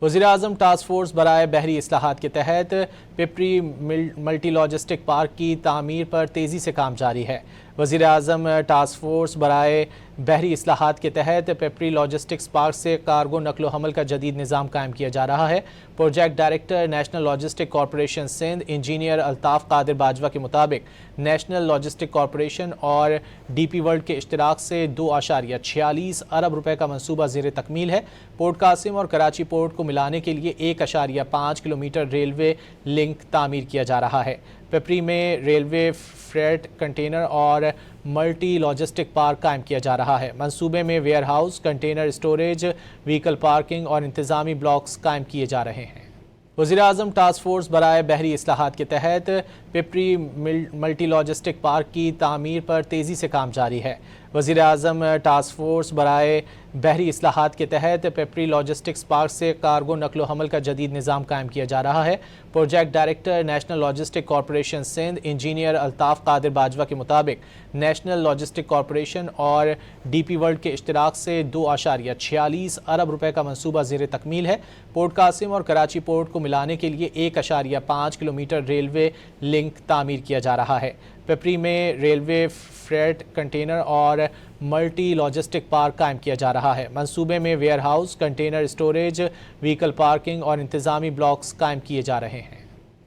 وزیراعظم task force برائے بحری اصلاحات کے تحت پپری ملٹی لاجسٹک پارک کی تعمیر پر تیزی سے کام جاری ہے۔ وزیراعظم ٹاسک فورس برائے بحری اصلاحات کے تحت پپری لاجسٹکس پارک سے کارگو نقل و حمل کا جدید نظام قائم کیا جا رہا ہے۔ Project director national logistic corporation Sindh engineer Altaf Qadir Bajwa کے مطابق نیشنل لاجسٹک کارپوریشن اور ڈی پی ورلڈ کے اشتراک سے 2.46 ارب روپے کا منصوبہ زیر تکمیل ہے۔ پورٹ قاسم اور کراچی پورٹ کو ملانے کے لیے 1.5 کلومیٹر ریلوے لنک تعمیر کیا جا رہا ہے۔ پپری میں ریلوے فریٹ کنٹینر اور ملٹی لاجسٹک پارک قائم کیا جا رہا ہے۔ منصوبے میں where house, container storage, vehicle parking اور انتظامی بلاکس قائم کیے جا رہے ہیں۔ وزیراعظم ٹاسک فورس برائے بحری اصلاحات کے تحت پپری ملٹی لاجسٹک پارک کی تعمیر پر تیزی سے کام جاری ہے۔ وزیراعظم ٹاسک فورس برائے بحری اصلاحات کے تحت پپری لاجسٹکس پارک سے کارگو نقل و حمل کا جدید نظام قائم کیا جا رہا ہے۔ Project director national logistic corporation Sindh engineer Altaf Qadir Bajwa کے مطابق نیشنل لاجسٹک کارپوریشن اور ڈی پی ورلڈ کے اشتراک سے 2.46 ارب روپے کا منصوبہ زیر تکمیل ہے۔ پورٹ قاسم اور کراچی پورٹ کو ملانے کے لیے 1.5 کلومیٹر ریلوے لنک تعمیر کیا جا رہا ہے۔ پپری میں ریلوے فریٹ کنٹینر اور ملٹی لاجسٹک پارک قائم کیا جا رہا ہے۔ منصوبے میں where house, container storage, vehicle parking اور انتظامی بلاکس قائم کیے جا رہے ہیں۔